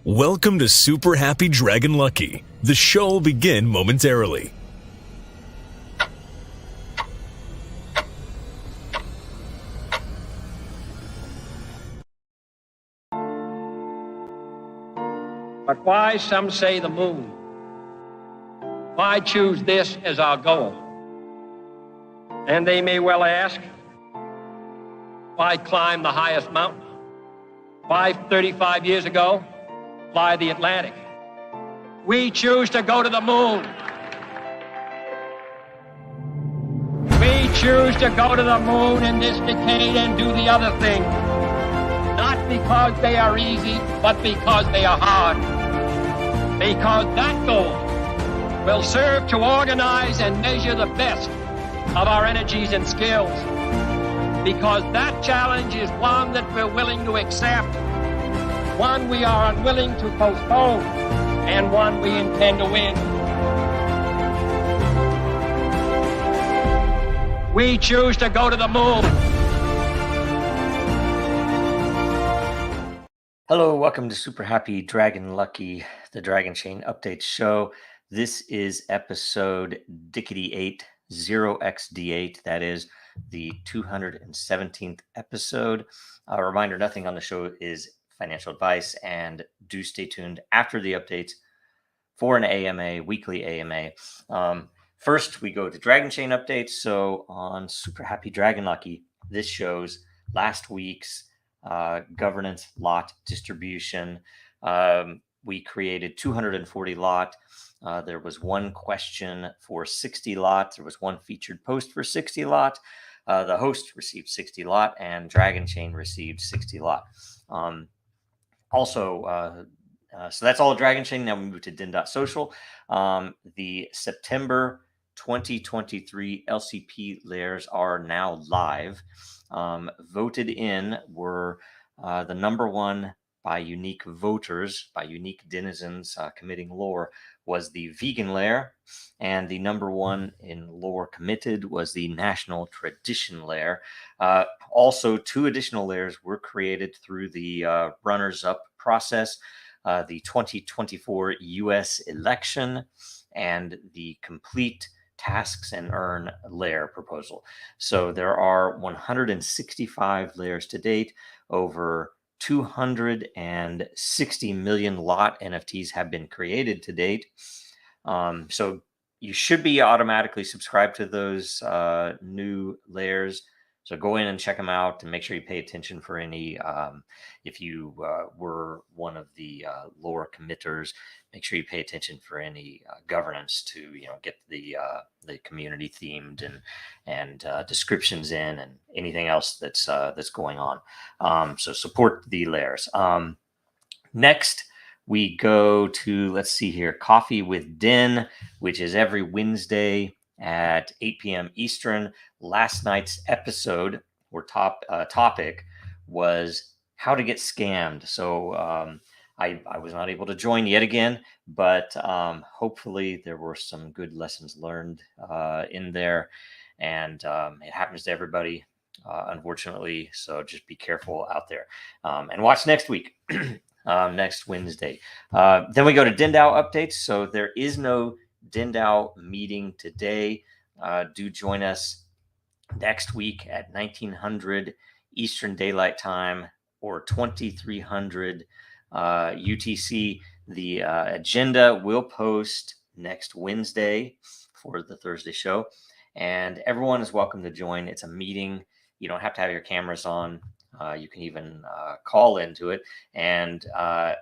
Welcome to Super Happy Dragon Lucky. The show will begin momentarily. But why, some say, the moon? Why choose this as our goal? And they may well ask, why climb the highest mountain? Why, 35 years ago, fly the Atlantic? We choose to go to the moon. We choose to go to the moon in this decade and do the other thing. Not because they are easy, but because they are hard. Because that goal will serve to organize and measure the best of our energies and skills. Because that challenge is one that we're willing to accept, one we are unwilling to postpone, and one we intend to win. We choose to go to the moon. Hello, welcome to Super Happy Dragon Lucky, the Dragonchain Updates show. This is episode 8, 0xd8. That is the 217th episode. A reminder, nothing on the show is financial advice, and do stay tuned after the updates for an AMA, weekly AMA. First, we go to Dragonchain Updates. So on Super Happy Dragon Lucky, this shows last week's governance lot distribution. We created 240 lot. There was one question for 60 lot. There was one featured post for 60 lot. The host received 60 lot, and Dragonchain received 60 lot. So that's all Dragonchain. Now we move to Den.social. The September 2023 LCP layers are now live. Voted in were the number one by unique voters, by unique denizens committing lore, was the vegan layer, and the number one in lore committed was the national tradition layer. Also, two additional layers were created through the runners-up process, the 2024 U.S. election and the complete tasks and earn layer proposal. So there are 165 layers to date. Over 260 million lot NFTs have been created to date. So you should be automatically subscribed to those new layers. So go in and check them out, and make sure you pay attention for any, if you were one of the lower committers, make sure you pay attention for any governance to, get the community themed and descriptions in, and anything else that's going on. So support the layers. Next, we go to, let's see here, Coffee with Den, which is every Wednesday at 8 p.m. Eastern. Last night's episode or topic was how to get scammed. So I was not able to join yet again, but hopefully there were some good lessons learned in there, and it happens to everybody, unfortunately. So just be careful out there, and watch next week. Next Wednesday. Then we go to DENDAO updates. So there is no DENDAO meeting today. Do join us next week at 1900 Eastern Daylight Time or 2300 UTC. The agenda will post next Wednesday for the Thursday show, and everyone is welcome to join. It's a meeting. You don't have to have your cameras on. You can even call into it and or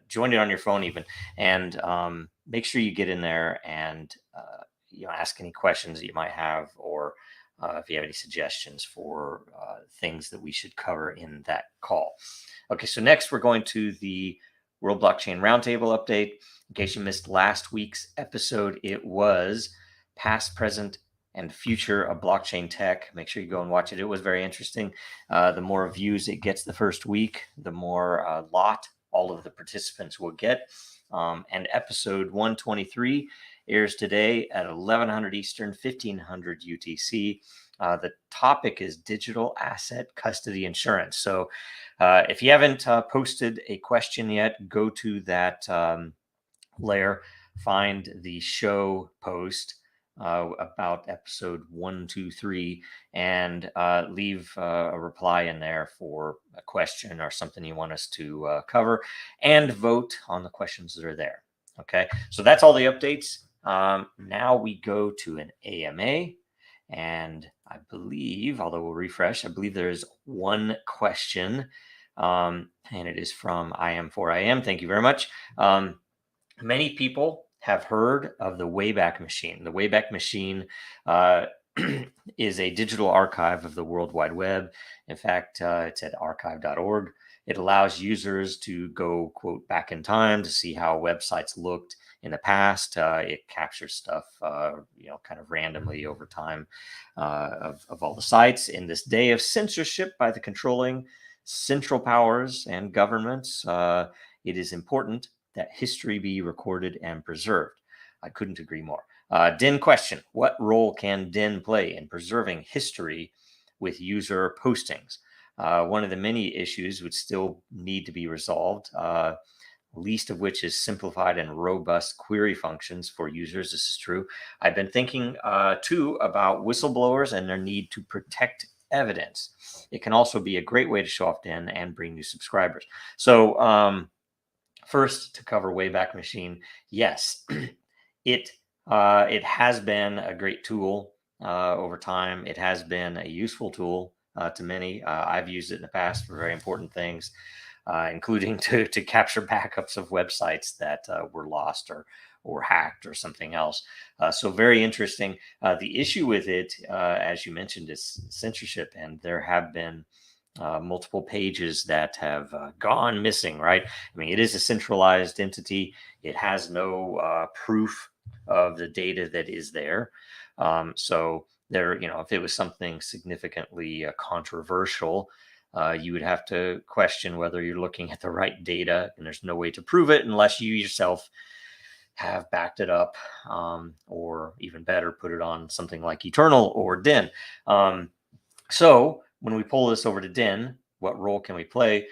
join it on your phone even, and make sure you get in there and ask any questions that you might have, or if you have any suggestions for things that we should cover in that call. Okay, so next we're going to the World Blockchain Roundtable update. In case you missed last week's episode, it was past, present, and future of blockchain tech. Make sure you go and watch it. It was very interesting. The more views it gets the first week, the more lot all of the participants will get. And episode 123 airs today at 1100 Eastern, 1500 UTC. The topic is digital asset custody insurance. So if you haven't posted a question yet, go to that layer, find the show post about episode 123, and leave a reply in there for a question or something you want us to cover, and vote on the questions that are there. Okay, so that's all the updates. Now we go to an AMA, and I believe, although we'll refresh, I believe there is one question, and it is from IM4IM. Thank you very much. Many people have heard of the Wayback Machine. The Wayback Machine is a digital archive of the World Wide Web. In fact, it's at archive.org. It allows users to go, quote, back in time to see how websites looked in the past. It captures stuff, kind of randomly over time of all the sites. In this day of censorship by the controlling central powers and governments, it is important that history be recorded and preserved. I couldn't agree more. Den question: what role can Den play in preserving history with user postings? One of the many issues would still need to be resolved, least of which is simplified and robust query functions for users. This is true. I've been thinking too about whistleblowers and their need to protect evidence. It can also be a great way to show off Den and bring new subscribers. So first, to cover Wayback Machine, yes, it has been a great tool over time. It has been a useful tool to many. I've used it in the past for very important things, including to capture backups of websites that were lost or hacked or something else. So very interesting. The issue with it, as you mentioned, is censorship, and there have been multiple pages that have gone missing, right? I mean, it is a centralized entity. It has no proof of the data that is there. So there, if it was something significantly controversial, you would have to question whether you're looking at the right data, and there's no way to prove it unless you yourself have backed it up, or even better, put it on something like Eternal or Den. So when we pull this over to Den, what role can we play?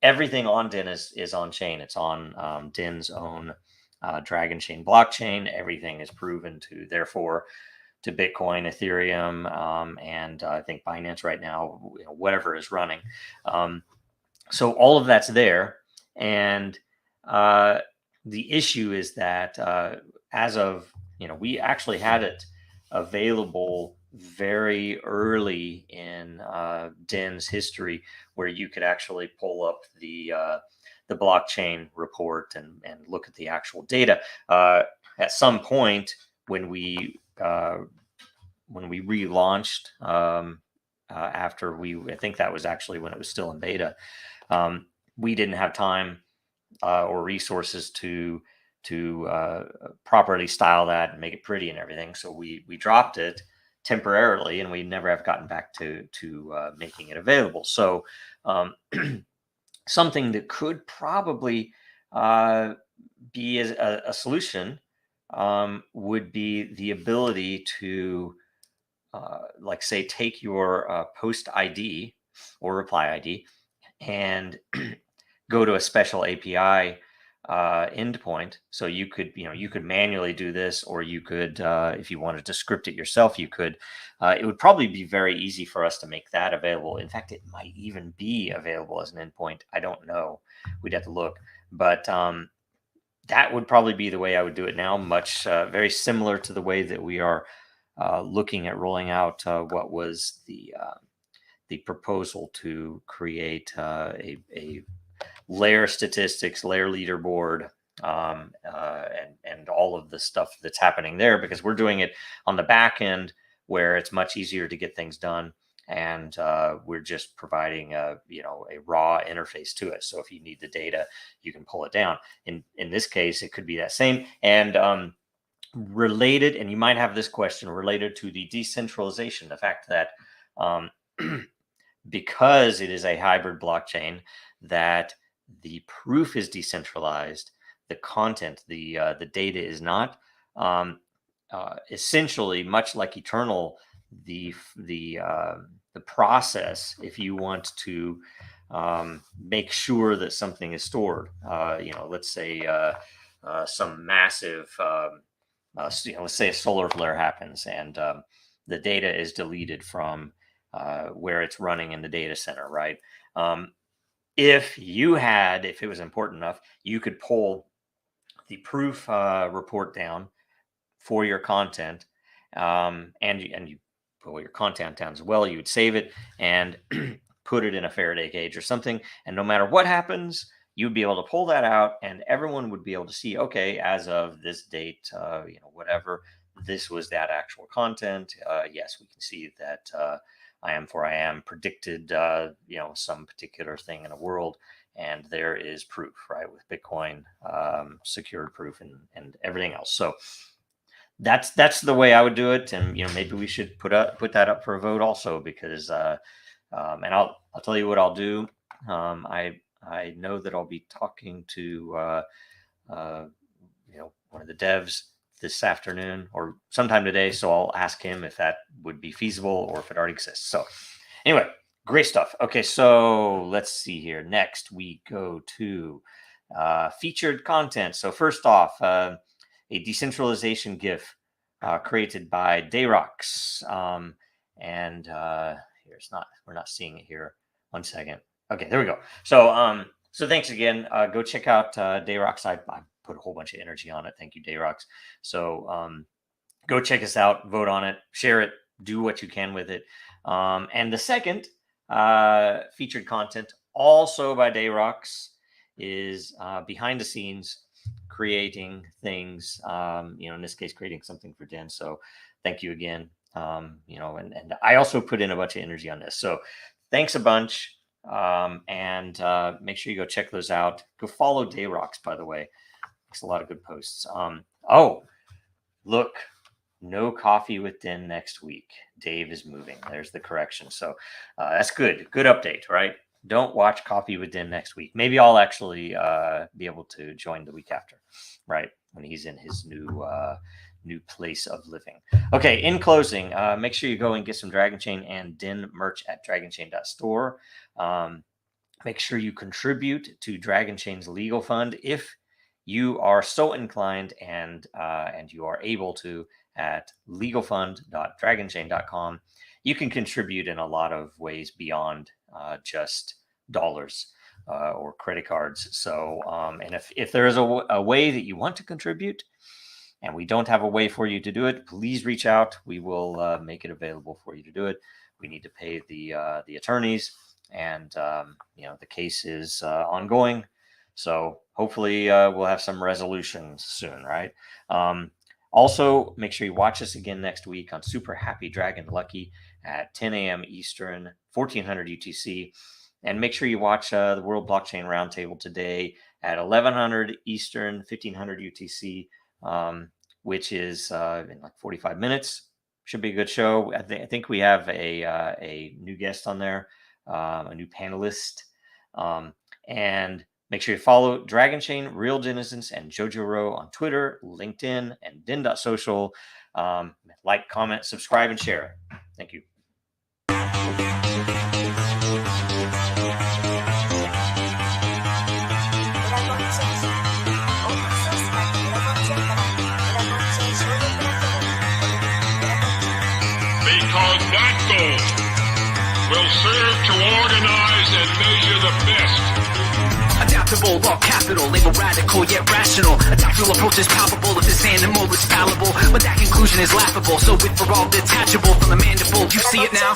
Everything on Den is on chain. It's on Den's own Dragonchain blockchain. Everything is proven to, therefore, to Bitcoin, Ethereum, and I think Binance right now, whatever is running. So all of that's there. And the issue is that as of, we actually had it available very early in Den's history, where you could actually pull up the blockchain report and look at the actual data. At some point when we relaunched, after I think that was actually when it was still in beta, we didn't have time or resources to properly style that and make it pretty and everything. So we dropped it temporarily, and we never have gotten back to making it available. So something that could probably be a solution would be the ability to, say, take your post ID or reply ID and go to a special API endpoint. So you could manually do this, or you could, if you wanted to script it yourself, you could. It would probably be very easy for us to make that available. In fact, it might even be available as an endpoint. I don't know. We'd have to look. But that would probably be the way I would do it now, very similar to the way that we are looking at rolling out what was the proposal to create a layer statistics, layer leaderboard, and all of the stuff that's happening there, because we're doing it on the back end where it's much easier to get things done, and we're just providing a raw interface to it. So if you need the data, you can pull it down. In this case, it could be that same. And related, and you might have this question related to the decentralization, the fact that because it is a hybrid blockchain, that the proof is decentralized, the content, the data is not. Essentially, much like Eternal, the process if you want to make sure that something is stored. Let's say some massive, let's say a solar flare happens and the data is deleted from where it's running in the data center, right? If it was important enough, you could pull the proof report down for your content, and you pull your content down as well. You would save it and put it in a Faraday cage or something, and no matter what happens, you'd be able to pull that out, and everyone would be able to see, okay, as of this date, whatever, this was that actual content. Yes, we can see that I am predicted, some particular thing in the world, and there is proof, right, with Bitcoin, secured proof, and everything else. So that's the way I would do it, and maybe we should put that up for a vote also, because and I'll tell you what I'll do. I know that I'll be talking to one of the devs this afternoon or sometime today, so I'll ask him if that would be feasible or if it already exists. So anyway, great stuff. Okay, so let's see here. Next we go to featured content. So first off, a decentralization GIF created by Dayrox, and we're not seeing it here. 1 second. Okay, there we go. So thanks again. Go check out Dayrox. I put a whole bunch of energy on it. Thank you, Dayrox. So go check us out, vote on it, share it, do what you can with it. And the second featured content, also by Dayrox, is behind the scenes creating things. In this case, creating something for Den. So thank you again. And I also put in a bunch of energy on this. So thanks a bunch. And make sure you go check those out. Go follow Dayrox, by the way. Makes a lot of good posts. Look, no coffee with Den next week. Dave is moving. There's the correction. So that's good. Good update, right? Don't watch Coffee with Den next week. Maybe I'll actually be able to join the week after, right? When he's in his new place of living. Okay, in closing, make sure you go and get some Dragonchain and Den merch at dragonchain.store. Make sure you contribute to Dragonchain's legal fund if you are so inclined, and you are able to, at legalfund.dragonchain.com. You can contribute in a lot of ways beyond just dollars or credit cards. So, and if there is a way that you want to contribute, and we don't have a way for you to do it, please reach out. We will make it available for you to do it. We need to pay the attorneys, and the case is ongoing. So hopefully we'll have some resolutions soon, right? Also, make sure you watch us again next week on Super Happy Dragon Lucky at 10 a.m. Eastern, 1400 UTC. And make sure you watch the World Blockchain Roundtable today at 1100 Eastern, 1500 UTC, which is in like 45 minutes. Should be a good show. I think we have a new guest on there, a new panelist. And make sure you follow Dragonchain, Real Denizens, and Jojo Row on Twitter, LinkedIn, and Den.social. Like, comment, subscribe, and share. Thank you. Because that goal will serve to organize and measure the best. Adaptable, all capital, label radical yet rational. A tactical approach is palpable if this animal is fallible, but that conclusion is laughable. So with for all detachable from the mandible, you see it now.